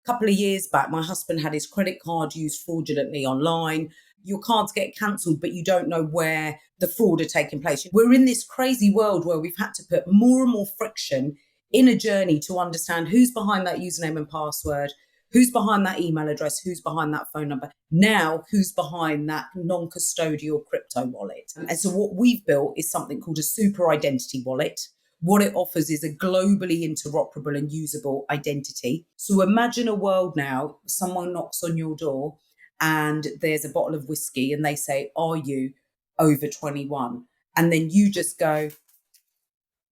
couple of years back, my husband had his credit card used fraudulently online. Your cards get cancelled, but you don't know where the fraud had taken place. We're in this crazy world where we've had to put more and more friction in a journey to understand who's behind that username and password, who's behind that email address, who's behind that phone number. Now, who's behind that non-custodial crypto wallet? And so what we've built is something called a super identity wallet. What it offers is a globally interoperable and usable identity. So imagine a world now, someone knocks on your door and there's a bottle of whiskey and they say, "Are you over 21?" And then you just go,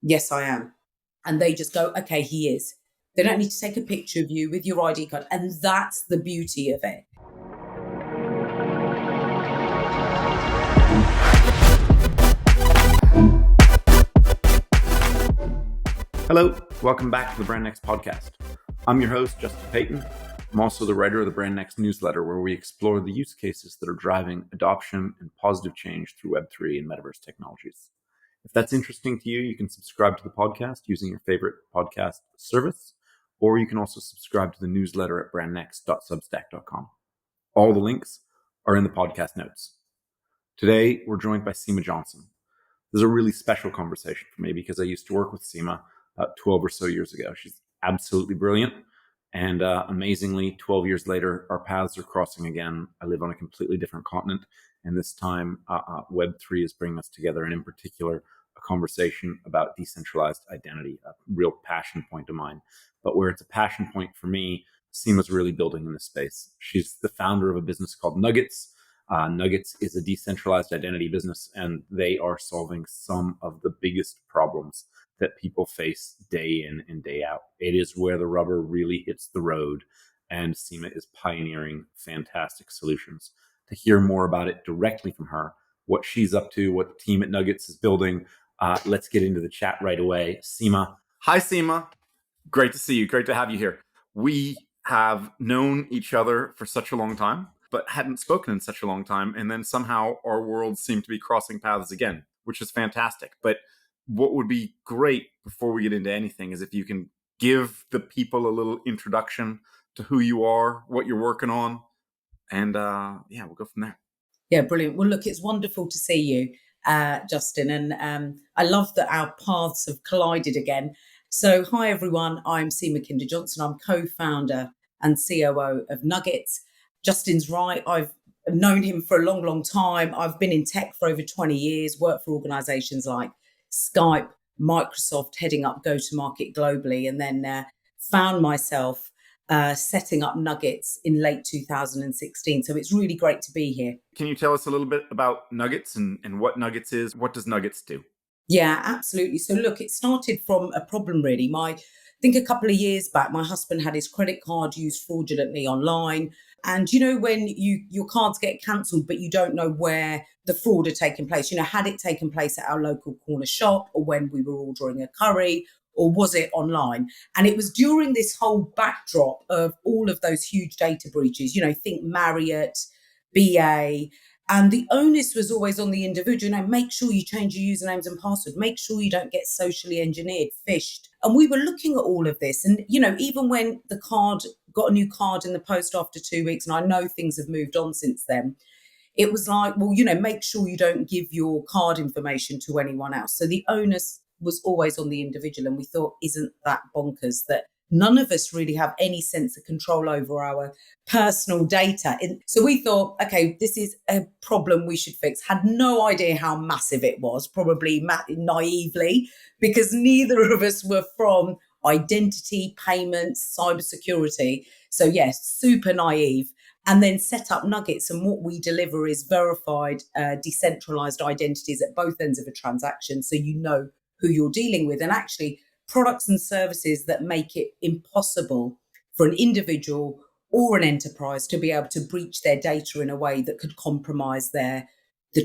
"Yes, I am." And they just go, "Okay, he is." They don't need to take a picture of you with your ID card. And that's the beauty of it. Hello, welcome back to the Brand Next podcast. I'm your host, Justin Payton. I'm also the writer of the Brand Next newsletter, where we explore the use cases that are driving adoption and positive change through Web3 and metaverse technologies. If that's interesting to you, you can subscribe to the podcast using your favorite podcast service, or you can also subscribe to the newsletter at brandnext.substack.com. All the links are in the podcast notes. Today, we're joined by Seema Johnson. This is a really special conversation for me because I used to work with Seema about 12 or so years ago. She's absolutely brilliant. And amazingly, 12 years later, our paths are crossing again. I live on a completely different continent. And this time, Web3 is bringing us together. And in particular, a conversation about decentralized identity, a real passion point of mine. But where it's a passion point for me, Seema's really building in this space. She's the founder of a business called Nuggets. Nuggets is a decentralized identity business, and they are solving some of the biggest problems that people face day in and day out. It is where the rubber really hits the road, and Seema is pioneering fantastic solutions. To hear more about it directly from her, what she's up to, what the team at Nuggets is building, let's get into the chat right away. Seema. Hi, Seema. Great to see you. Great to have you here. We have known each other for such a long time, but hadn't spoken in such a long time. And then somehow our worlds seem to be crossing paths again, which is fantastic. But what would be great before we get into anything is if you can give the people a little introduction to who you are, what you're working on, and we'll go from there. Yeah, brilliant. Well, look, it's wonderful to see you, Justin. And I love that our paths have collided again. So hi, everyone. I'm Seema Khinda Johnson. I'm co-founder and COO of Nuggets. Justin's right. I've known him for a long, long time. I've been in tech for over 20 years, worked for organizations like Skype, Microsoft, heading up go-to-market globally, and then found myself setting up Nuggets in late 2016. So it's really great to be here. Can you tell us a little bit about Nuggets and what Nuggets is? What does Nuggets do? Yeah, absolutely. So look, it started from a problem really. I think a couple of years back, my husband had his credit card used fraudulently online. And you know, when your cards get cancelled, but you don't know where the fraud had taken place, had it taken place at our local corner shop, or when we were ordering a curry, or was it online? And it was during this whole backdrop of all of those huge data breaches, think Marriott, BA, and the onus was always on the individual. Make sure you change your usernames and passwords. Make sure you don't get socially engineered, phished. And we were looking at all of this. And, even when the card got a new card in the post after 2 weeks, and I know things have moved on since then, it was like, well, make sure you don't give your card information to anyone else. So the onus was always on the individual. And we thought, isn't that bonkers that none of us really have any sense of control over our personal data? So we thought, okay, this is a problem we should fix. Had no idea how massive it was, probably naively, because neither of us were from identity, payments, cybersecurity. So yes, super naive. And then set up Nuggets. And what we deliver is verified, decentralized identities at both ends of a transaction. So you know who you're dealing with. And actually, products and services that make it impossible for an individual or an enterprise to be able to breach their data in a way that could compromise the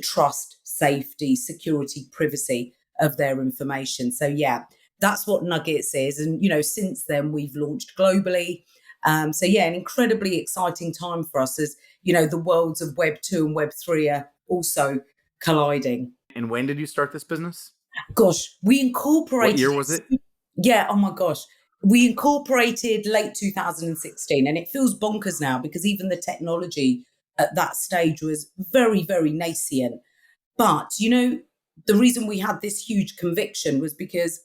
trust, safety, security, privacy of their information. So yeah, that's what Nuggets is. And, since then we've launched globally. An incredibly exciting time for us as, the worlds of Web 2 and Web 3 are also colliding. And when did you start this business? Gosh, we incorporated... What year was it? Yeah, oh my gosh. We incorporated late 2016, and it feels bonkers now because even the technology at that stage was very, very nascent. But, the reason we had this huge conviction was because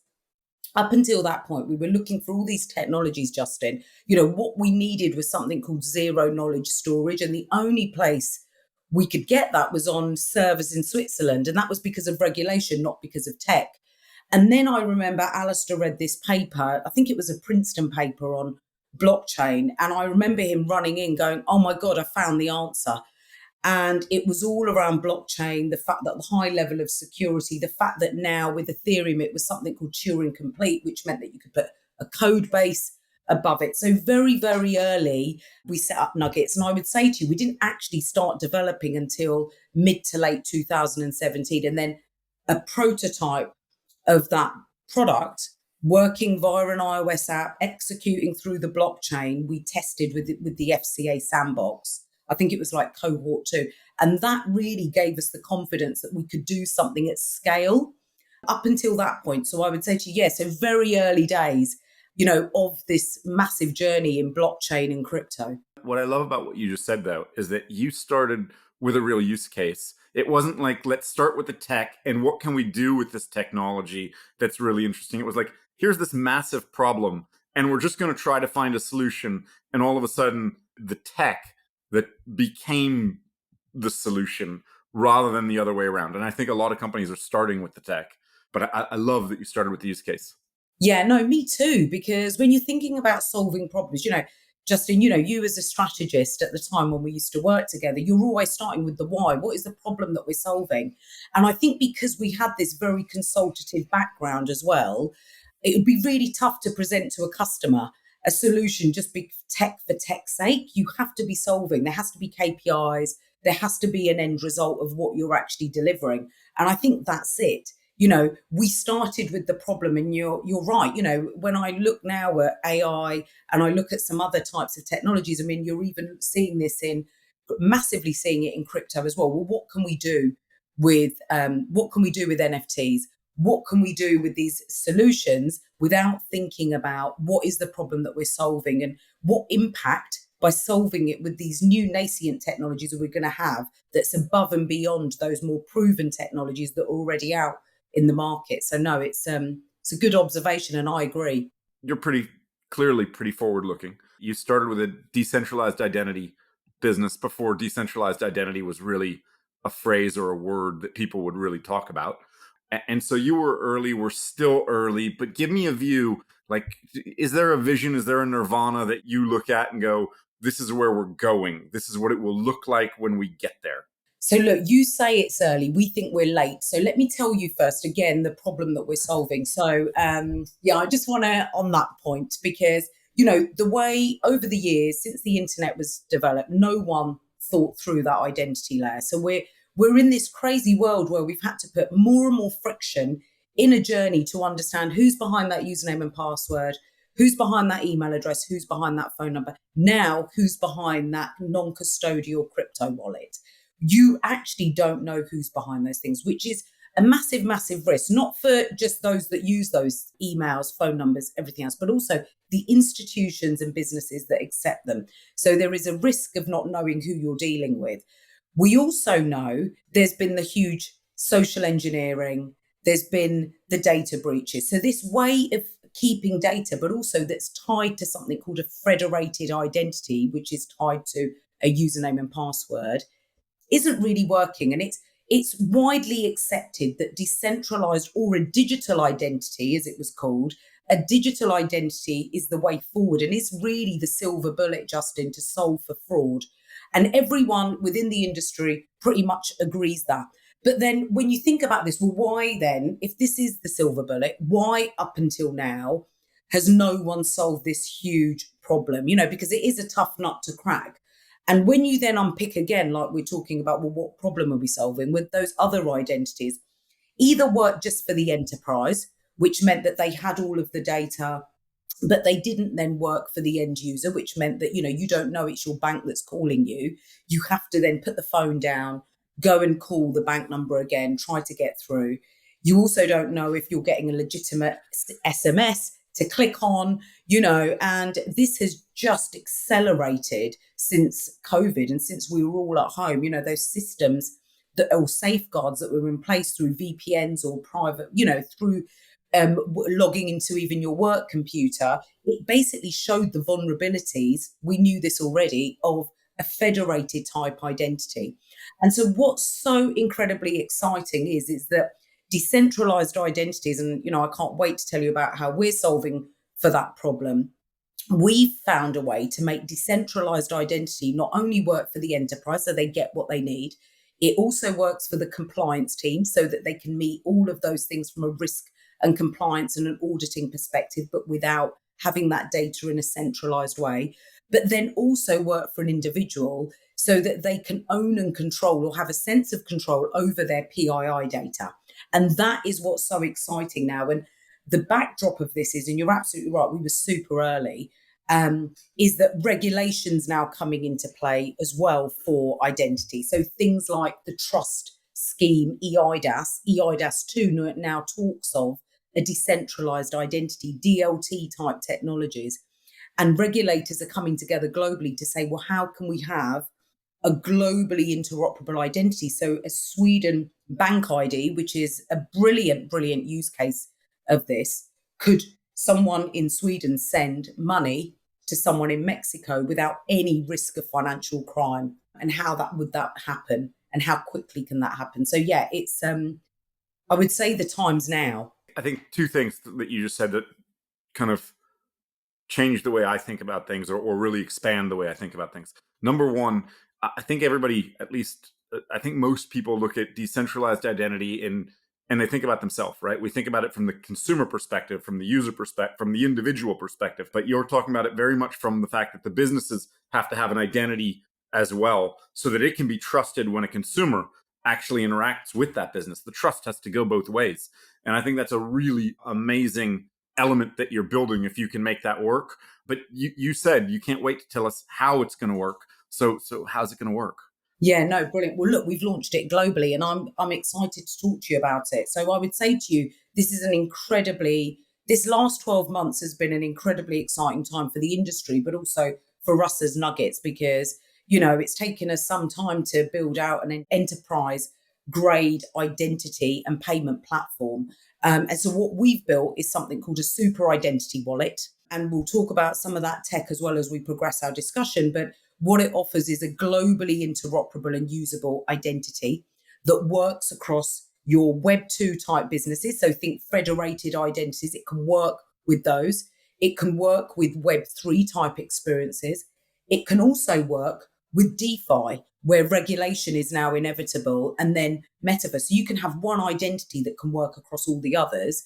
up until that point, we were looking for all these technologies, Justin. What we needed was something called zero knowledge storage. And the only place we could get that was on servers in Switzerland. And that was because of regulation, not because of tech. And then I remember Alistair read this paper, I think it was a Princeton paper on blockchain. And I remember him running in going, oh my God, I found the answer. And it was all around blockchain, the fact that the high level of security, the fact that now with Ethereum, it was something called Turing complete, which meant that you could put a code base above it. So very, very early, we set up Nuggets. And I would say to you, we didn't actually start developing until mid to late 2017. And then a prototype of that product working via an iOS app, executing through the blockchain, we tested with the FCA sandbox. I think it was like cohort 2. And that really gave us the confidence that we could do something at scale up until that point. So I would say to you, yes, so very early days, of this massive journey in blockchain and crypto. What I love about what you just said, though, is that you started with a real use case. It wasn't like, let's start with the tech and what can we do with this technology that's really interesting. It was like, here's this massive problem and we're just going to try to find a solution. And all of a sudden, the tech that became the solution rather than the other way around. And I think a lot of companies are starting with the tech, but I love that you started with the use case. Yeah, no, me too, because when you're thinking about solving problems, Justin, you as a strategist at the time when we used to work together, you're always starting with the why. What is the problem that we're solving? And I think because we had this very consultative background as well, it would be really tough to present to a customer a solution just be tech for tech's sake. You have to be solving. There has to be KPIs. There has to be an end result of what you're actually delivering. And I think that's it. We started with the problem, and you're right. When I look now at AI and I look at some other types of technologies, I mean, you're even seeing this massively seeing it in crypto as well. Well, what can we do with NFTs? What can we do with these solutions without thinking about what is the problem that we're solving and what impact by solving it with these new nascent technologies are we going to have that's above and beyond those more proven technologies that are already out in the market. So no, it's a good observation, and I agree. You're pretty forward looking. You started with a decentralized identity business before decentralized identity was really a phrase or a word that people would really talk about. And so you were early, we're still early, but give me a view, like, is there a vision, is there a nirvana that you look at and go, this is where we're going, this is what it will look like when we get there? So look, you say it's early, we think we're late. So let me tell you first, again, the problem that we're solving. So I just want to, on that point, because, the way over the years, since the internet was developed, no one thought through that identity layer. So we're in this crazy world where we've had to put more and more friction in a journey to understand who's behind that username and password, who's behind that email address, who's behind that phone number. Now, who's behind that non-custodial crypto wallet? You actually don't know who's behind those things, which is a massive, massive risk, not for just those that use those emails, phone numbers, everything else, but also the institutions and businesses that accept them. So there is a risk of not knowing who you're dealing with. We also know there's been the huge social engineering, there's been the data breaches. So this way of keeping data, but also that's tied to something called a federated identity, which is tied to a username and password, isn't really working. And it's widely accepted that decentralized, or a digital identity, as it was called, a digital identity is the way forward and is really the silver bullet, Justin, to solve for fraud. And everyone within the industry pretty much agrees that. But then when you think about this, well, why then, if this is the silver bullet, why up until now has no one solved this huge problem? Because it is a tough nut to crack. And when you then unpick again, like we're talking about, well, what problem are we solving with those other identities? Either work just for the enterprise, which meant that they had all of the data, but they didn't then work for the end user, which meant that, you don't know it's your bank that's calling you. You have to then put the phone down, go and call the bank number again, try to get through. You also don't know if you're getting a legitimate SMS, to click on, and this has just accelerated since COVID and since we were all at home. Those systems that or safeguards that were in place through VPNs or private, through logging into even your work computer, it basically showed the vulnerabilities. We knew this already of a federated type identity. And so what's so incredibly exciting is that decentralized identities, and I can't wait to tell you about how we're solving for that problem. We've found a way to make decentralized identity not only work for the enterprise so they get what they need, it also works for the compliance team so that they can meet all of those things from a risk and compliance and an auditing perspective, but without having that data in a centralized way. But then also work for an individual so that they can own and control or have a sense of control over their PII data. And that is what's so exciting now. And the backdrop of this is, and you're absolutely right, we were super early, is that regulations now coming into play as well for identity. So things like the trust scheme, EIDAS 2 now talks of a decentralized identity, DLT type technologies. And regulators are coming together globally to say, well, how can we have a globally interoperable identity? So a Sweden bank ID, which is a brilliant use case of this, could someone in Sweden send money to someone in Mexico without any risk of financial crime? And how would that happen? And how quickly can that happen? So yeah, it's I would say the time's now. I think two things that you just said that kind of change the way I think about things, or really expand the way I think about things. Number one, I think everybody, at least I think most people, look at decentralized identity and they think about themselves, right? We think about it from the consumer perspective, from the user perspective, from the individual perspective. But you're talking about it very much from the fact that the businesses have to have an identity as well, so that it can be trusted when a consumer actually interacts with that business. The trust has to go both ways. And I think that's a really amazing element that you're building if you can make that work. But you said you can't wait to tell us how it's going to work. So how's it going to work? Yeah, no, brilliant. Well, look, we've launched it globally, and I'm excited to talk to you about it. So I would say to you, this last 12 months has been an incredibly exciting time for the industry, but also for us as Nuggets, because, it's taken us some time to build out an enterprise grade identity and payment platform. And so what we've built is something called a super identity wallet. And we'll talk about some of that tech as well as we progress our discussion. But what it offers is a globally interoperable and usable identity that works across your Web 2 type businesses. So think federated identities. It can work with those. It can work with Web 3 type experiences. It can also work with DeFi, where regulation is now inevitable, and then metaverse. So you can have one identity that can work across all the others.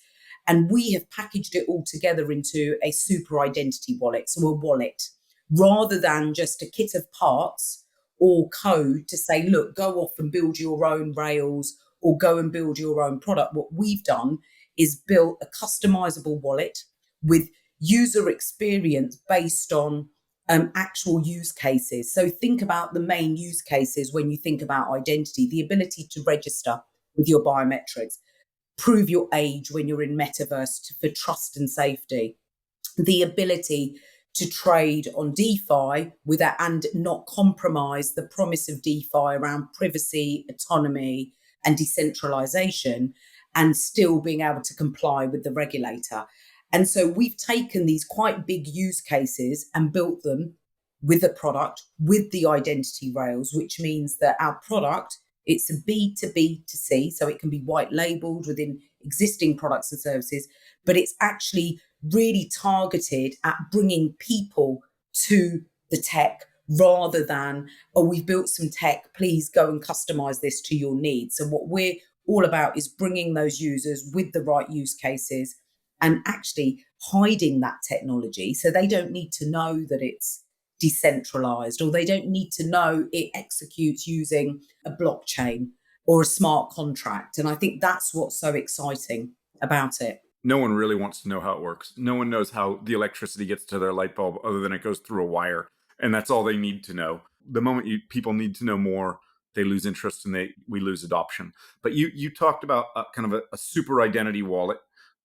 And we have packaged it all together into a super identity wallet. So a wallet, rather than just a kit of parts or code to say, look, go off and build your own Rails or go and build your own product. What we've done is built a customizable wallet with user experience based on actual use cases. So think about the main use cases when you think about identity: the ability to register with your biometrics, prove your age when you're in metaverse for trust and safety, the ability to trade on DeFi without and not compromise the promise of DeFi around privacy, autonomy, and decentralization, and still being able to comply with the regulator. And so we've taken these quite big use cases and built them with a product, with the identity rails, which means that our product, it's a B2B2C, so it can be white labeled within existing products and services, but it's actually really targeted at bringing people to the tech rather than, oh, we've built some tech, please go and customize this to your needs. So what we're all about is bringing those users with the right use cases and actually hiding that technology so they don't need to know that it's decentralized, or they don't need to know it executes using a blockchain or a smart contract. And I think that's what's so exciting about it. No one really wants to know how it works. No one knows how the electricity gets to their light bulb other than it goes through a wire. And that's all they need to know. The moment people need to know more, they lose interest and we lose adoption. But you talked about kind of a super identity wallet.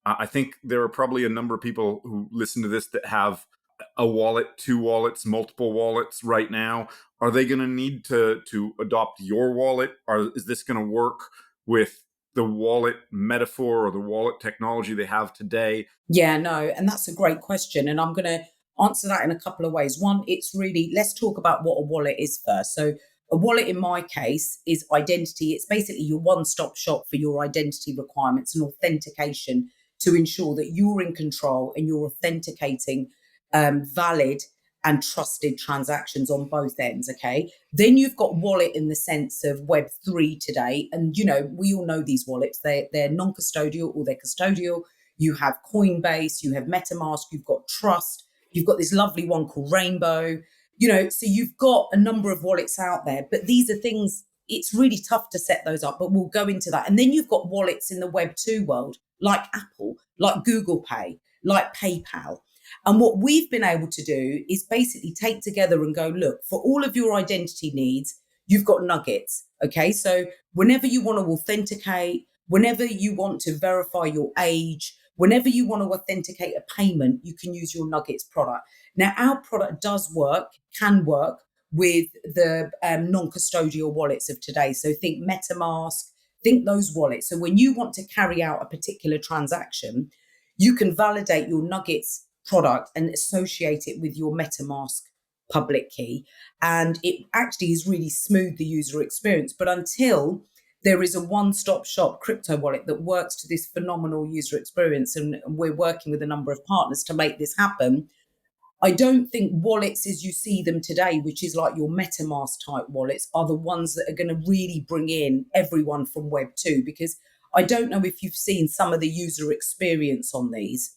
I think there are probably a number of people who listen to this that have a wallet, two wallets, multiple wallets right now. Are they going to need to adopt your wallet? Or is this going to work with the wallet metaphor or the wallet technology they have today? Yeah, no, and that's a great question. And I'm going to answer that in a couple of ways. One, it's really, let's talk about what a wallet is first. So, a wallet in my case is identity. It's basically your one stop shop for your identity requirements and authentication to ensure that you're in control and you're authenticating valid and trusted transactions on both ends. Okay. Then you've got wallet in the sense of Web3 today. And, we all know these wallets, they're non custodial or they're custodial. You have Coinbase, you have MetaMask, you've got Trust, you've got this lovely one called Rainbow. So you've got a number of wallets out there, but these are things, it's really tough to set those up, but we'll go into that. And then you've got wallets in the Web 2 world, like Apple, like Google Pay, like PayPal. And what we've been able to do is basically take together and go, look, for all of your identity needs, you've got nuggets. Okay. So whenever you want to authenticate, whenever you want to verify your age, whenever you want to authenticate a payment, you can use your Nuggets product. Now, our product can work with the non-custodial wallets of today. So think MetaMask, think those wallets. So when you want to carry out a particular transaction, you can validate your Nuggets product and associate it with your MetaMask public key. And it actually is really smooth the user experience. But until there is a one-stop shop crypto wallet that works to this phenomenal user experience, and we're working with a number of partners to make this happen, I don't think wallets as you see them today, which is like your MetaMask type wallets, are the ones that are going to really bring in everyone from Web 2, because I don't know if you've seen some of the user experience on these.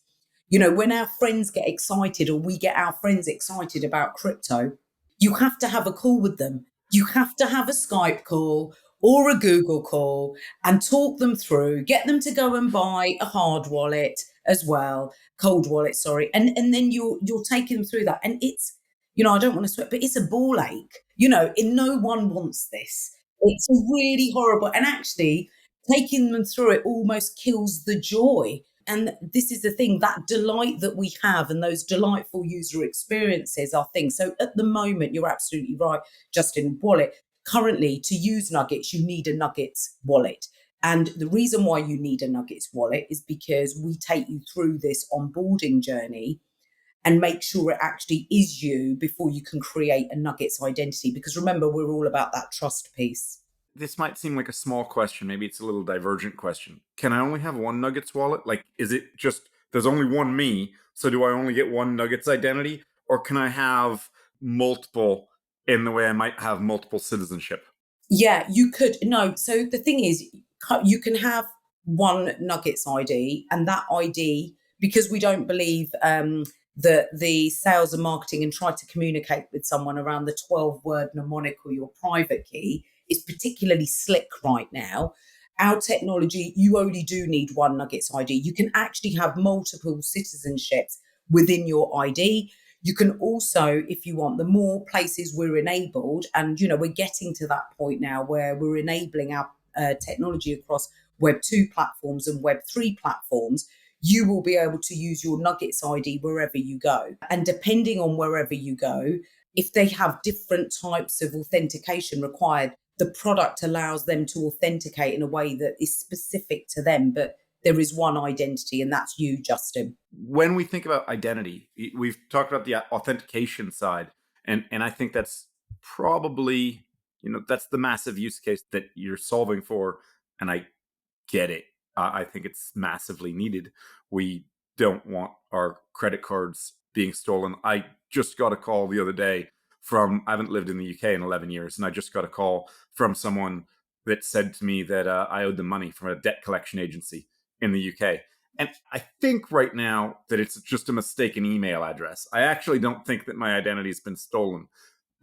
When our friends get excited, or we get our friends excited about crypto, you have to have a call with them. You have to have a Skype call or a Google call and talk them through, get them to go and buy a hard wallet as well, cold wallet, sorry. And then you're taking them through that. And it's, I don't want to sweat, but it's a ball ache. And no one wants this. It's really horrible. And actually, taking them through it almost kills the joy. And this is the thing, that delight that we have and those delightful user experiences are things. So at the moment, you're absolutely right, Justin. Wallet, currently, to use Nuggets, you need a Nuggets wallet. And the reason why you need a Nuggets wallet is because we take you through this onboarding journey and make sure it actually is you before you can create a Nuggets identity. Because remember, we're all about that trust piece. This might seem like a small question. Maybe it's a little divergent question. Can I only have one Nuggets wallet? Like, is it just, there's only one me, so do I only get one Nuggets identity? Or can I have multiple in the way I might have multiple citizenship? Yeah, you could. No, so the thing is, you can have one Nuggets ID, and that ID, because we don't believe that the sales and marketing and try to communicate with someone around the 12-word mnemonic or your private key is particularly slick right now. Our technology, you only do need one Nuggets ID. You can actually have multiple citizenships within your ID. You can also, if you want, the more places we're enabled, and we're getting to that point now where we're enabling our technology across Web 2 platforms and Web 3 platforms, you will be able to use your Nuggets ID wherever you go. And depending on wherever you go, if they have different types of authentication required, the product allows them to authenticate in a way that is specific to them. But there is one identity, and that's you, Justin. When we think about identity, we've talked about the authentication side, and I think that's probably, that's the massive use case that you're solving for, and I get it. I think it's massively needed. We don't want our credit cards being stolen. I just got a call the other day I haven't lived in the UK in 11 years, and I just got a call from someone that said to me that I owed them money from a debt collection agency in the UK. And I think right now that it's just a mistaken email address. I actually don't think that my identity has been stolen,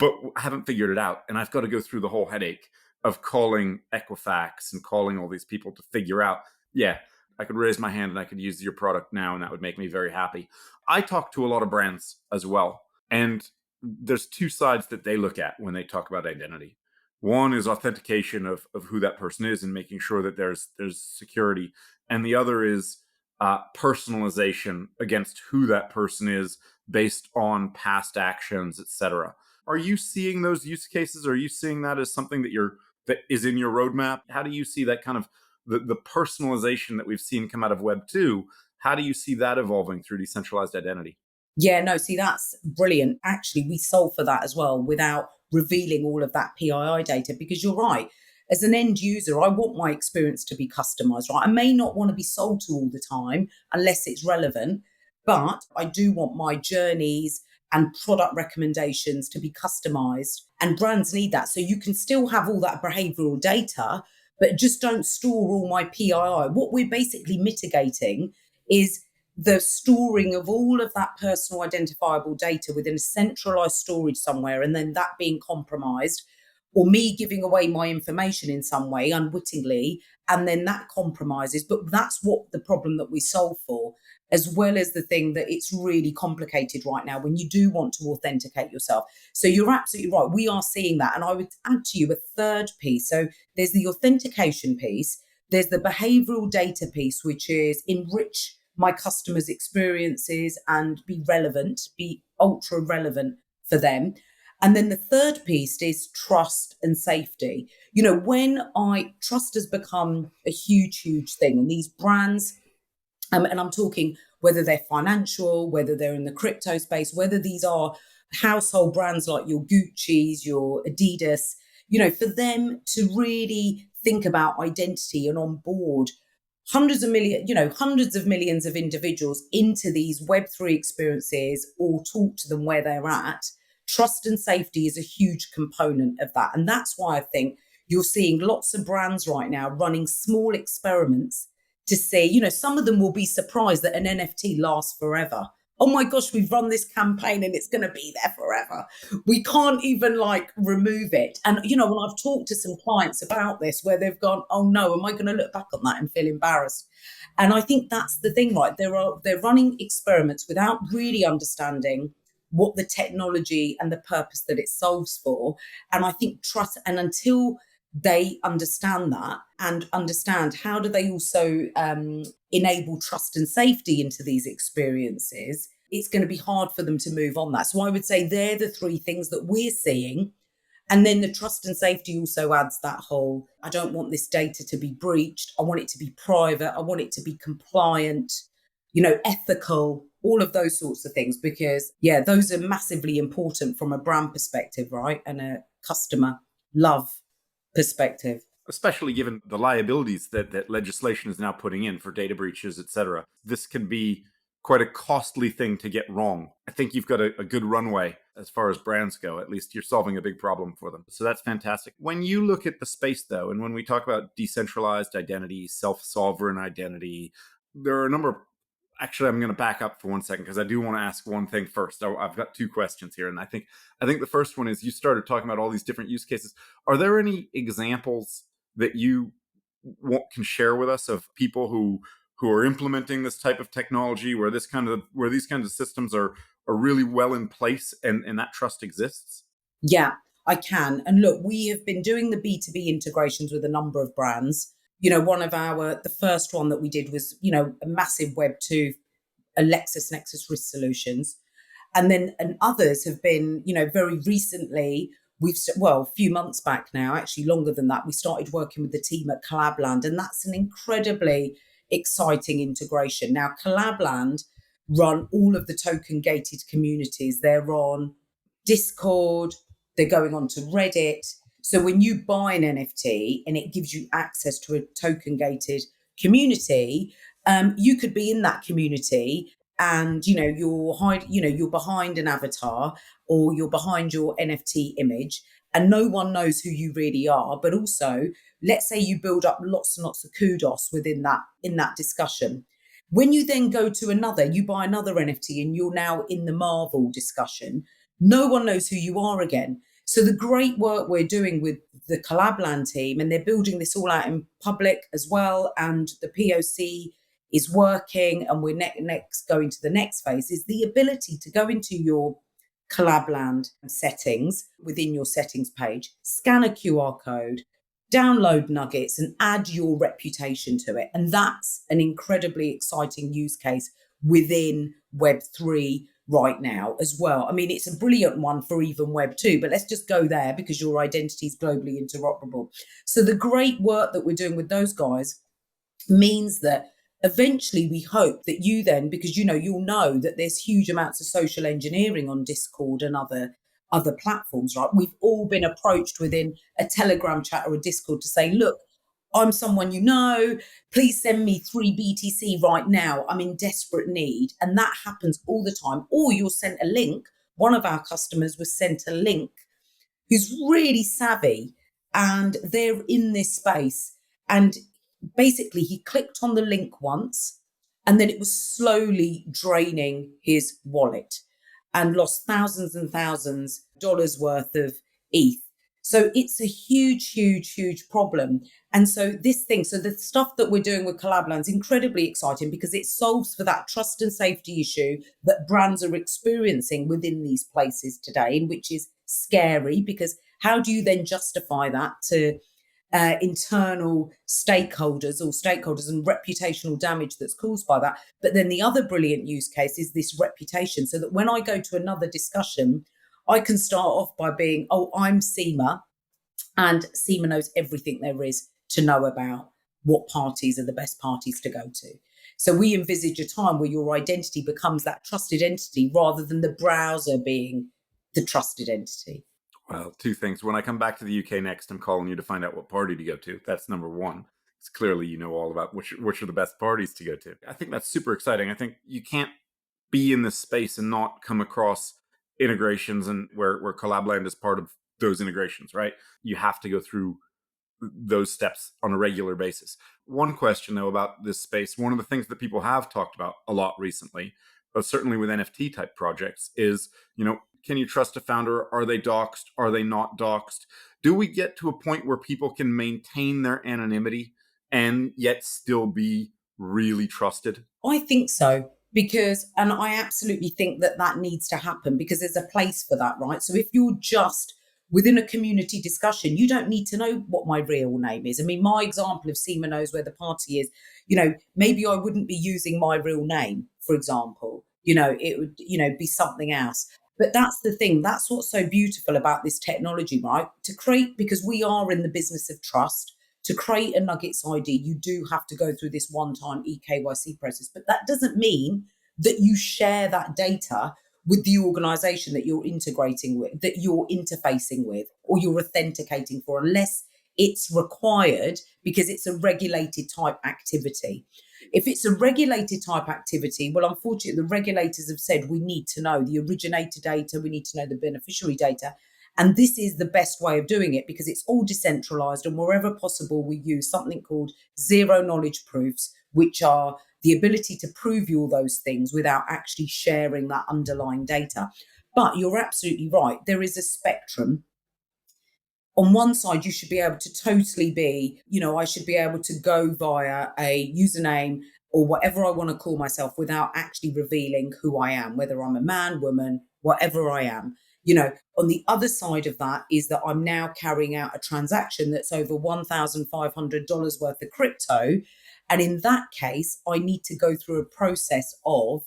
but I haven't figured it out. And I've got to go through the whole headache of calling Equifax and calling all these people to figure out, yeah, I could raise my hand and I could use your product now, and that would make me very happy. I talk to a lot of brands as well, and there's two sides that they look at when they talk about identity. One is authentication of who that person is and making sure that there's security. And the other is personalization against who that person is based on past actions, etc. Are you seeing those use cases? Are you seeing that as something that is in your roadmap? How do you see that kind of the personalization that we've seen come out of Web 2? How do you see that evolving through decentralized identity? Yeah, no, see, that's brilliant. Actually, we solve for that as well without revealing all of that PII data, because you're right. As an end user, I want my experience to be customized, right? I may not want to be sold to all the time unless it's relevant, but I do want my journeys and product recommendations to be customized, and brands need that. So you can still have all that behavioral data, but just don't store all my PII. What we're basically mitigating is the storing of all of that personal identifiable data within a centralized storage somewhere, and then that being compromised, or me giving away my information in some way unwittingly, and then that compromises. But that's what the problem that we solve for, as well as the thing that it's really complicated right now when you do want to authenticate yourself. So you're absolutely right. We are seeing that. And I would add to you a third piece. So there's the authentication piece, there's the behavioral data piece, which is enrich my customers' experiences and be relevant, be ultra relevant for them. And then the third piece is trust and safety. You know, trust has become a huge, huge thing, and these brands, and I'm talking whether they're financial, whether they're in the crypto space, whether these are household brands like your Gucci's, your Adidas, you know, for them to really think about identity and onboard hundreds of millions of individuals into these Web3 experiences or talk to them where they're at. Trust and safety is a huge component of that. And that's why I think you're seeing lots of brands right now running small experiments to see, you know, some of them will be surprised that an NFT lasts forever. Oh my gosh, we've run this campaign and it's going to be there forever. We can't even remove it. And, you know, when I've talked to some clients about this where they've gone, oh no, am I going to look back on that and feel embarrassed? And I think that's the thing, right? They're running experiments without really understanding what the technology and the purpose that it solves for. And I think trust, and until they understand that and understand how do they also enable trust and safety into these experiences, it's going to be hard for them to move on that. So I would say they're the three things that we're seeing. And then the trust and safety also adds that whole, I don't want this data to be breached. I want it to be private. I want it to be compliant, you know, ethical, all of those sorts of things, because, yeah, those are massively important from a brand perspective, right? And a customer love perspective. Especially given the liabilities that legislation is now putting in for data breaches, etc. This can be quite a costly thing to get wrong. I think you've got a good runway as far as brands go. At least you're solving a big problem for them. So that's fantastic. When you look at the space, though, and when we talk about decentralized identity, self-sovereign identity, there are a number of... Actually, I'm going to back up for 1 second because I do want to ask one thing first. I've got two questions here, and I think the first one is, you started talking about all these different use cases. Are there any examples that you can share with us of people who are implementing this type of technology, where these kinds of systems are really well in place and that trust exists? Yeah, I can. And look, we have been doing the B2B integrations with a number of brands. You know, the first one that we did was, you know, a massive Web2, a LexisNexis Risk Solutions. And others have been, you know, very recently, a few months back now, actually longer than that, we started working with the team at Collabland. And that's an incredibly exciting integration. Now, Collabland run all of the token gated communities. They're on Discord, they're going on to Reddit. So when you buy an NFT and it gives you access to a token gated community, you could be in that community and, you know, you're behind an avatar or you're behind your NFT image and no one knows who you really are. But also, let's say you build up lots and lots of kudos in that discussion. When you then go to you buy another NFT and you're now in the Marvel discussion, no one knows who you are again. So the great work we're doing with the Collabland team, and they're building this all out in public as well, and the POC is working, and we're next going to the next phase, is the ability to go into your Collabland settings within your settings page, scan a QR code, download nuggets and add your reputation to it. And that's an incredibly exciting use case within Web3 right now as well. I mean, it's a brilliant one for even Web2, but let's just go there because your identity is globally interoperable. So the great work that we're doing with those guys means that eventually we hope that you then, because you'll know that there's huge amounts of social engineering on Discord and other platforms, right? We've all been approached within a Telegram chat or a Discord to say, look, I'm someone please send me 3 BTC right now. I'm in desperate need. And that happens all the time. Or you're sent a link. One of our customers was sent a link who's really savvy and they're in this space. And basically, he clicked on the link once and then it was slowly draining his wallet and lost thousands and thousands of dollars worth of ETH. So it's a huge, huge, huge problem. And so the stuff that we're doing with Collabland is incredibly exciting because it solves for that trust and safety issue that brands are experiencing within these places today, which is scary because how do you then justify that to internal stakeholders and reputational damage that's caused by that? But then the other brilliant use case is this reputation, so that when I go to another discussion, I can start off by being, oh, I'm Seema, and Seema knows everything there is to know about what parties are the best parties to go to. So we envisage a time where your identity becomes that trusted entity rather than the browser being the trusted entity. Well, two things. When I come back to the UK next, I'm calling you to find out what party to go to. That's number one. It's clearly you know all about which are the best parties to go to. I think that's super exciting. I think you can't be in this space and not come across integrations and where Collabland is part of those integrations, right? You have to go through those steps on a regular basis. One question, though, about this space, one of the things that people have talked about a lot recently, but certainly with NFT type projects, is, can you trust a founder? Are they doxxed? Are they not doxxed? Do we get to a point where people can maintain their anonymity and yet still be really trusted? I think so. And I absolutely think that needs to happen because there's a place for that, right? So if you're just within a community discussion, you don't need to know what my real name is. I mean, my example of Seema knows where the party is, maybe I wouldn't be using my real name, for example. It would, be something else. But that's the thing. That's what's so beautiful about this technology, right? Because we are in the business of trust. To create a Nuggets ID, you do have to go through this one-time eKYC process. But that doesn't mean that you share that data with the organization that you're integrating with, that you're interfacing with, or you're authenticating for, unless it's required because it's a regulated type activity. If it's a regulated type activity, well, unfortunately, the regulators have said we need to know the originator data, we need to know the beneficiary data. And this is the best way of doing it because it's all decentralized, and wherever possible, we use something called zero knowledge proofs, which are the ability to prove you all those things without actually sharing that underlying data. But you're absolutely right. There is a spectrum. On one side, you should be able to totally be, I should be able to go via a username or whatever I want to call myself without actually revealing who I am, whether I'm a man, woman, whatever I am. On the other side of that is that I'm now carrying out a transaction that's over $1,500 worth of crypto. And in that case, I need to go through a process of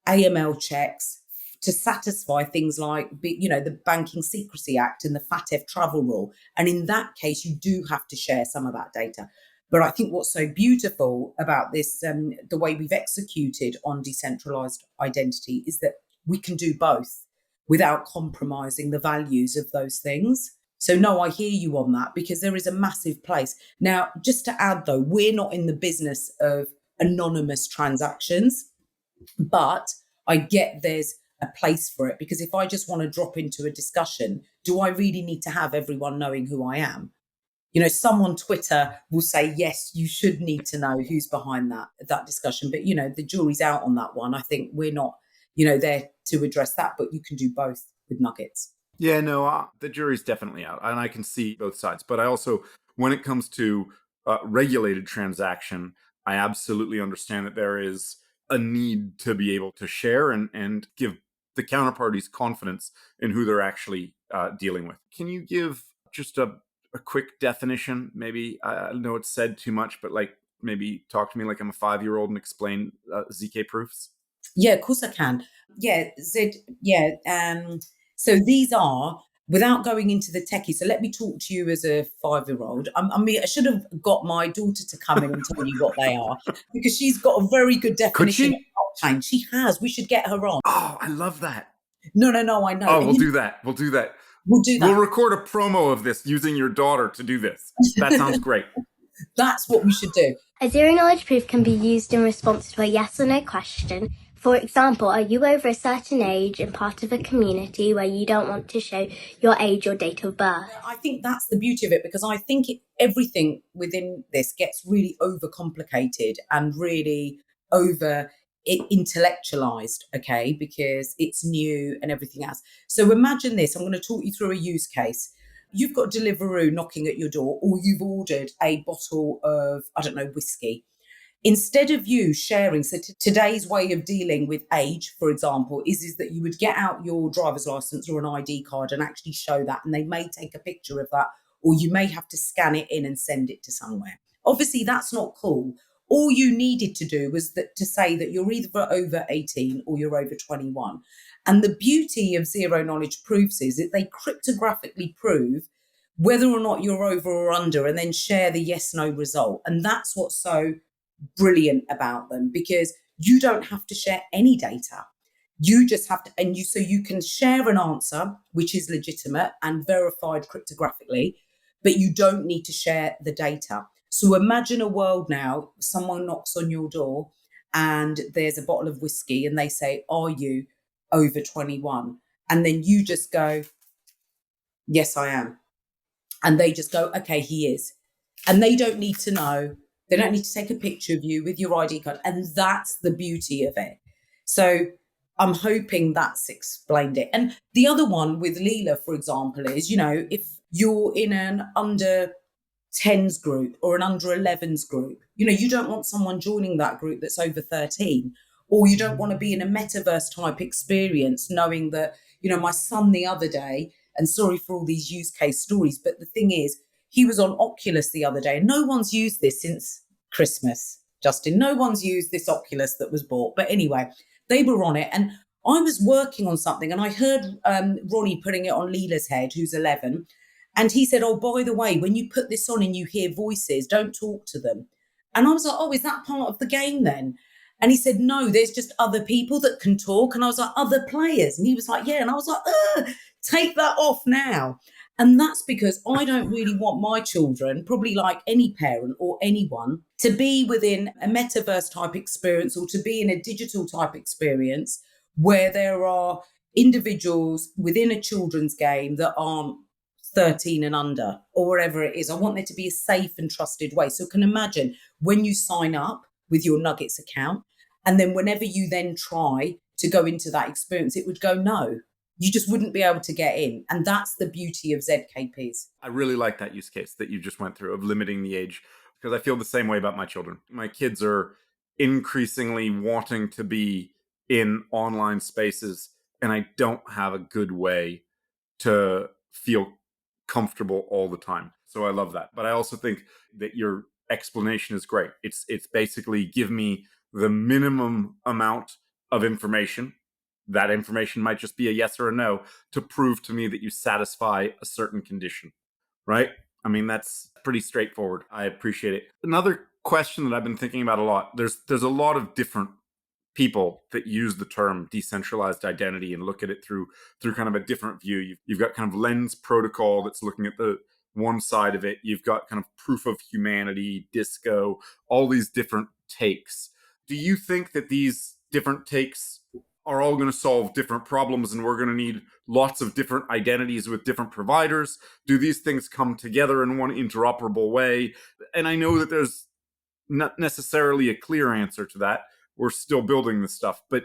AML checks to satisfy things like, the Banking Secrecy Act and the FATF travel rule. And in that case, you do have to share some of that data. But I think what's so beautiful about this, the way we've executed on decentralized identity, is that we can do both without compromising the values of those things. So no, I hear you on that because there is a massive place. Now, just to add though, we're not in the business of anonymous transactions, but I get there's a place for it, because if I just want to drop into a discussion, do I really need to have everyone knowing who I am? Some on Twitter will say, yes, you should need to know who's behind that discussion. But, the jury's out on that one. I think we're not, there to address that, but you can do both with Nuggets. Yeah, no, the jury's definitely out, and I can see both sides. But I also, when it comes to regulated transaction, I absolutely understand that there is a need to be able to share and give the counterparties confidence in who they're actually dealing with. Can you give just a a quick definition? Maybe I know it's said too much, but like maybe talk to me like I'm a 5-year-old and explain ZK proofs. Yeah, of course I can. Yeah, Zed. Yeah. So these are, without going into the techie. So let me talk to you as a 5-year-old. I mean, I should have got my daughter to come in and tell you what they are, because she's got a very good Could definition of she? blockchain. She has. We should get her on. Oh, I love that. No, I know. Oh, And we'll do that. We'll do that. we'll do We'll that. record a promo of this using your daughter to do this. That sounds great. That's what we should do. A zero-knowledge proof can be used in response to a yes or no question. For example, are you over a certain age and part of a community where you don't want to show your age or date of birth? I think that's the beauty of it, because I think everything within this gets really overcomplicated and really over intellectualized, okay, because it's new and everything else. So imagine this. I'm going to talk you through a use case. You've got Deliveroo knocking at your door, or you've ordered a bottle of, I don't know, whiskey. Instead of you sharing, so today's way of dealing with age, for example, is that you would get out your driver's license or an ID card and actually show that, and they may take a picture of that, or you may have to scan it in and send it to somewhere. Obviously, that's not cool. All you needed to do was to say that you're either over 18 or you're over 21. And the beauty of zero knowledge proofs is that they cryptographically prove whether or not you're over or under, and then share the yes no result. And that's what's so brilliant about them, because you don't have to share any data. You just have to, so you can share an answer which is legitimate and verified cryptographically, but you don't need to share the data. So imagine a world now, someone knocks on your door and there's a bottle of whiskey and they say, are you over 21? And then you just go, yes, I am. And they just go, okay, he is. And they don't need to know. They don't need to take a picture of you with your ID card. And that's the beauty of it. So I'm hoping that's explained it. And the other one with Leela, for example, is, if you're in an under 10s group or an under 11s group, you don't want someone joining that group that's over 13, or you don't want to be in a metaverse type experience knowing that, my son the other day, and sorry for all these use case stories, but the thing is, he was on Oculus the other day, and no one's used this since Christmas, Justin. No one's used this Oculus that was bought. But anyway, they were on it, and I was working on something, and I heard Ronnie putting it on Leela's head, who's 11, and he said, oh, by the way, when you put this on and you hear voices, don't talk to them. And I was like, oh, is that part of the game then? And he said, no, there's just other people that can talk. And I was like, other players? And he was like, yeah. And I was like, take that off now. And that's because I don't really want my children, probably like any parent or anyone, to be within a metaverse type experience or to be in a digital type experience where there are individuals within a children's game that aren't 13 and under, or wherever it is. I want there to be a safe and trusted way. So can imagine when you sign up with your Nuggets account, and then whenever you then try to go into that experience, it would go no. You just wouldn't be able to get in. And that's the beauty of ZKPs. I really like that use case that you just went through of limiting the age, because I feel the same way about my children. My kids are increasingly wanting to be in online spaces, and I don't have a good way to feel comfortable all the time. So I love that. But I also think that your explanation is great. It's basically give me the minimum amount of information. That information might just be a yes or a no to prove to me that you satisfy a certain condition, right? I mean, that's pretty straightforward. I appreciate it. Another question that I've been thinking about a lot, there's a lot of different people that use the term decentralized identity and look at it through kind of a different view. You've got kind of Lens protocol that's looking at the one side of it. You've got kind of proof of humanity, disco, all these different takes. Do you think that these different takes are all going to solve different problems and we're going to need lots of different identities with different providers? Do these things come together in one interoperable way? And I know that there's not necessarily a clear answer to that. We're still building this stuff, but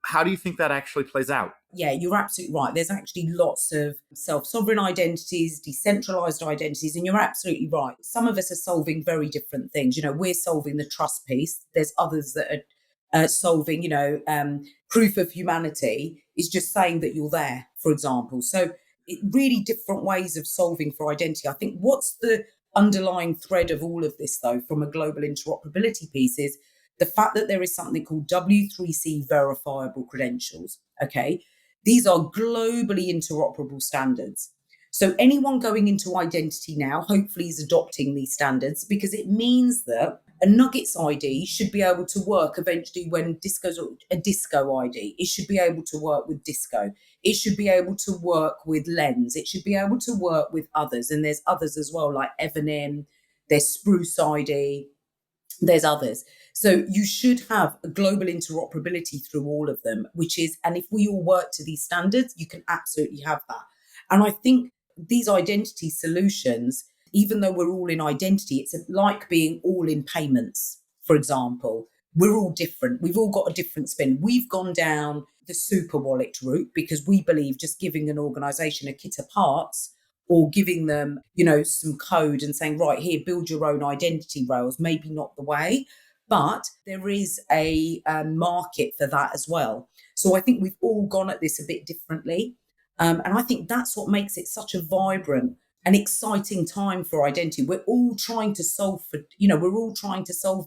how do you think that actually plays out? Yeah, you're absolutely right. There's actually lots of self-sovereign identities, decentralized identities, and you're absolutely right. Some of us are solving very different things. We're solving the trust piece. There's others that are solving, proof of humanity is just saying that you're there, for example. So really different ways of solving for identity. I think what's the underlying thread of all of this, though, from a global interoperability piece is the fact that there is something called W3C verifiable credentials. Okay. These are globally interoperable standards. So anyone going into identity now, hopefully, is adopting these standards because it means that a Nuggets ID should be able to work eventually when Disco's a Disco ID. It should be able to work with Disco. It should be able to work with Lens. It should be able to work with others. And there's others as well, like Evanim, there's Spruce ID, there's others. So you should have a global interoperability through all of them, which is, and if we all work to these standards, you can absolutely have that. And I think these identity solutions, even though we're all in identity, it's like being all in payments, for example. We're all different. We've all got a different spin. We've gone down the super wallet route because we believe just giving an organization a kit of parts or giving them, some code and saying, right, here, build your own identity rails, maybe not the way. But there is a market for that as well. So I think we've all gone at this a bit differently. And I think that's what makes it such a vibrant and exciting time for identity. We're all trying to solve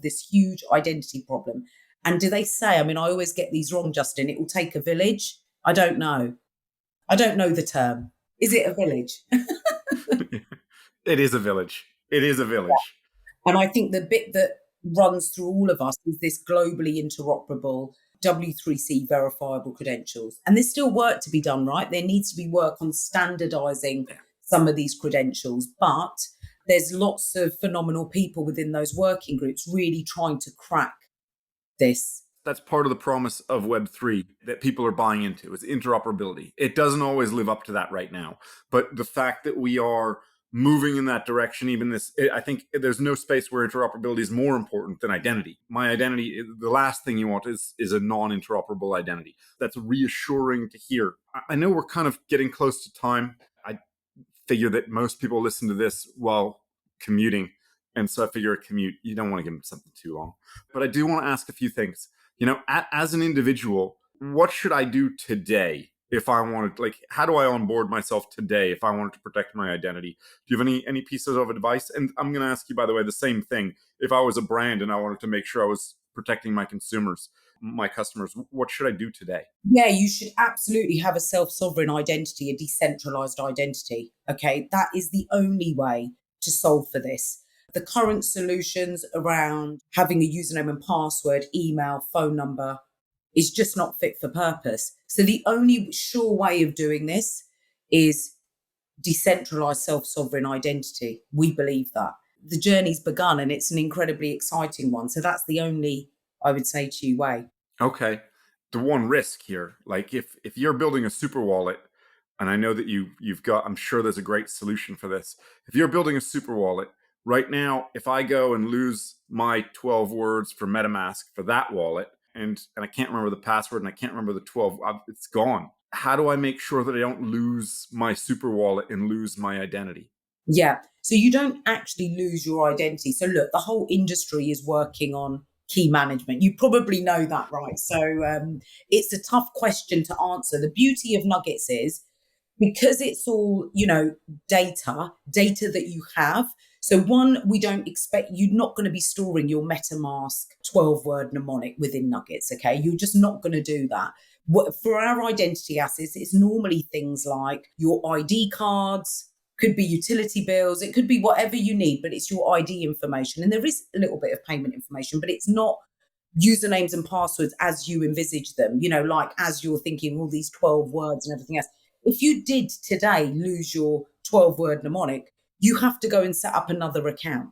this huge identity problem. And do they say, I always get these wrong, Justin, it will take a village? I don't know. I don't know the term. Is it a village? It is a village. It is a village. Yeah. And I think the bit that runs through all of us is this globally interoperable W3C verifiable credentials. And there's still work to be done, right? There needs to be work on standardizing some of these credentials, but there's lots of phenomenal people within those working groups really trying to crack this. That's part of the promise of Web3 that people are buying into is interoperability. It doesn't always live up to that right now, but the fact that we are moving in that direction, I think there's no space where interoperability is more important than identity. My identity, the last thing you want is a non-interoperable identity. That's reassuring to hear. I know we're kind of getting close to time. I figure that most people listen to this while commuting. And so I figure a commute, you don't want to give them something too long. But I do want to ask a few things. As an individual, what should I do today if I wanted, how do I onboard myself today if I wanted to protect my identity? Do you have any pieces of advice? And I'm going to ask you, by the way, the same thing. If I was a brand and I wanted to make sure I was protecting my consumers, my customers, what should I do today? Yeah, you should absolutely have a self-sovereign identity, a decentralized identity. Okay, that is the only way to solve for this. The current solutions around having a username and password, email, phone number is just not fit for purpose. So the only sure way of doing this is decentralized self-sovereign identity. We believe that. The journey's begun and it's an incredibly exciting one. So that's the only, I would say to you, way. Okay. The one risk here, if you're building a super wallet, and I know that you've got, I'm sure there's a great solution for this. If you're building a super wallet, right now, if I go and lose my 12 words for MetaMask for that wallet, and I can't remember the password and I can't remember the 12, it's gone. How do I make sure that I don't lose my super wallet and lose my identity? Yeah. So you don't actually lose your identity. So look, the whole industry is working on key management. You probably know that, right? So it's a tough question to answer. The beauty of Nuggets is because it's all, data that you have. So one, we don't expect, you're not going to be storing your MetaMask 12-word mnemonic within Nuggets, okay? You're just not going to do that. For our identity assets, it's normally things like your ID cards, could be utility bills, it could be whatever you need, but it's your ID information. And there is a little bit of payment information, but it's not usernames and passwords as you envisage them, as you're thinking all these 12 words and everything else. If you did today lose your 12-word mnemonic, you have to go and set up another account.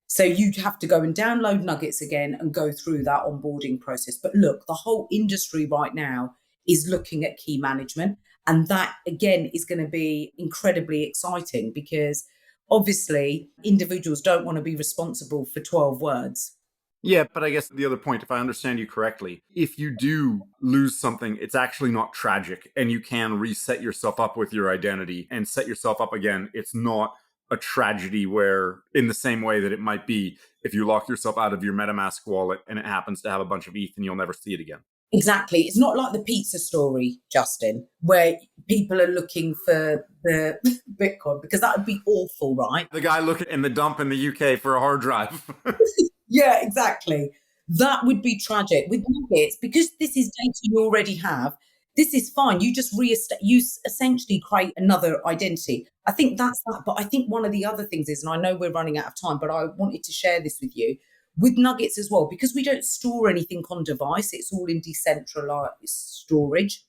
So you'd have to go and download Nuggets again and go through that onboarding process. But look, the whole industry right now is looking at key management. And that, again, is going to be incredibly exciting because obviously individuals don't want to be responsible for 12 words. Yeah, but I guess the other point, if I understand you correctly, if you do lose something, it's actually not tragic and you can reset yourself up with your identity and set yourself up again. It's not a tragedy where, in the same way that it might be if you lock yourself out of your MetaMask wallet and it happens to have a bunch of ETH and you'll never see it again. Exactly. It's not like the pizza story, Justin, where people are looking for the Bitcoin, because that would be awful, right? The guy looking in the dump in the UK for a hard drive. Yeah, exactly. That would be tragic. With nuggets, because this is data you already have, this is fine. You just essentially create another identity. I think that's that. But I think one of the other things is, and I know we're running out of time, but I wanted to share this with you, with nuggets as well, because we don't store anything on device. It's all in decentralized storage.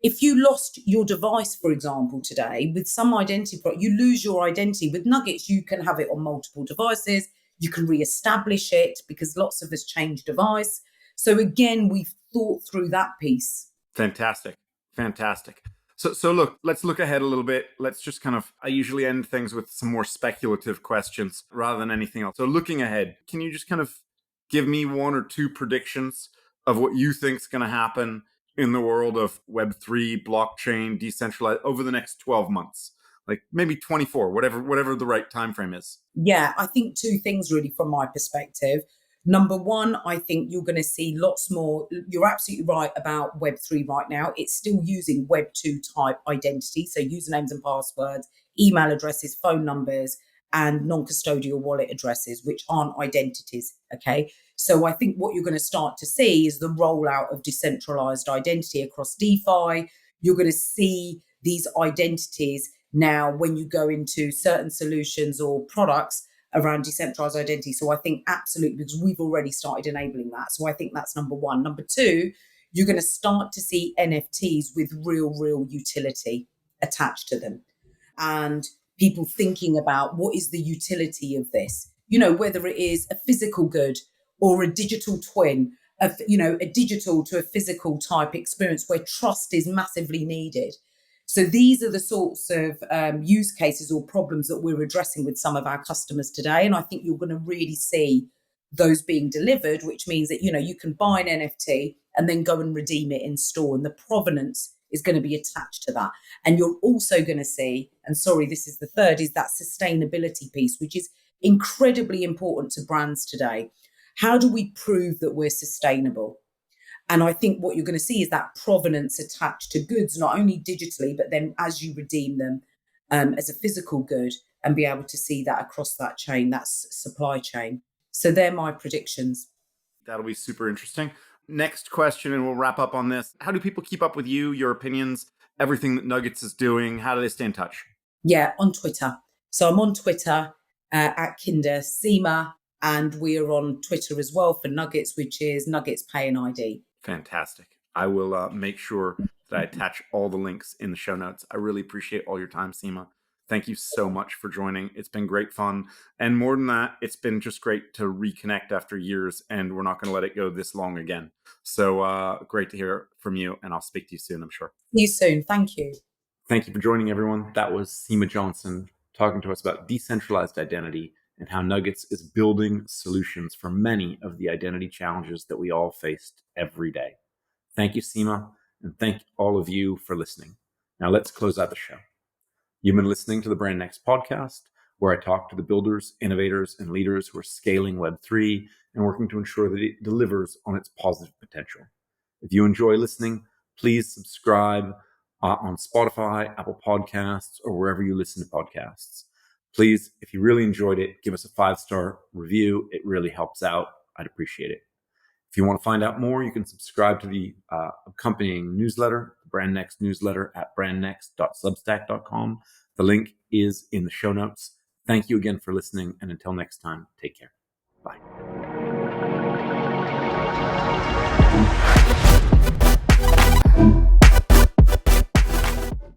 If you lost your device, for example, today with some identity product, you lose your identity. With nuggets, you can have it on multiple devices. You can reestablish it, because lots of us change device. So again, we've thought through that piece. Fantastic. So look, let's look ahead a little bit. Let's just I usually end things with some more speculative questions rather than anything else. So looking ahead, can you just give me one or two predictions of what you think is going to happen in the world of Web3, blockchain, decentralized over the next 12 months? Like maybe 24, whatever the right time frame is. Yeah, I think two things really from my perspective. Number one, I think you're going to see lots more. You're absolutely right about Web3 right now. It's still using Web2 type identity. So usernames and passwords, email addresses, phone numbers, and non-custodial wallet addresses, which aren't identities. Okay. So I think what you're going to start to see is the rollout of decentralized identity across DeFi. You're going to see these identities now when you go into certain solutions or products around decentralized identity. So I think absolutely, because we've already started enabling that. So I think that's number one. Number two, you're going to start to see NFTs with real utility attached to them, and people thinking about what is the utility of this, whether it is a physical good or a digital twin, a digital to a physical type experience where trust is massively needed. So these are the sorts of use cases or problems that we're addressing with some of our customers today. And I think you're going to really see those being delivered, which means that, you can buy an NFT and then go and redeem it in store. And the provenance is going to be attached to that. And you're also going to see, and sorry, this is the third, is that sustainability piece, which is incredibly important to brands today. How do we prove that we're sustainable? And I think what you're going to see is that provenance attached to goods, not only digitally, but then as you redeem them as a physical good, and be able to see that across that chain, that supply chain. So they're my predictions. That'll be super interesting. Next question, and we'll wrap up on this. How do people keep up with you, your opinions, everything that Nuggets is doing? How do they stay in touch? Yeah, on Twitter. So I'm on Twitter at Khinda Seema, and we're on Twitter as well for Nuggets, which is Nuggets Pay and ID. Fantastic. I will make sure that I attach all the links in the show notes. I really appreciate all your time, Seema. Thank you so much for joining. It's been great fun. And more than that, it's been just great to reconnect after years, and we're not going to let it go this long again. So great to hear from you, and I'll speak to you soon, I'm sure. See you soon. Thank you. Thank you for joining, everyone. That was Seema Johnson talking to us about decentralized identity and how Nuggets is building solutions for many of the identity challenges that we all faced every day. Thank you, Seema, and thank all of you for listening. Now let's close out the show. You've been listening to the Brand Next podcast, where I talk to the builders, innovators, and leaders who are scaling Web3 and working to ensure that it delivers on its positive potential. If you enjoy listening, please subscribe on Spotify, Apple Podcasts, or wherever you listen to podcasts. Please, if you really enjoyed it, give us a 5-star review. It really helps out. I'd appreciate it. If you want to find out more, you can subscribe to the accompanying newsletter, the Brand Next newsletter at brandnext.substack.com. The link is in the show notes. Thank you again for listening, and until next time, take care. Bye.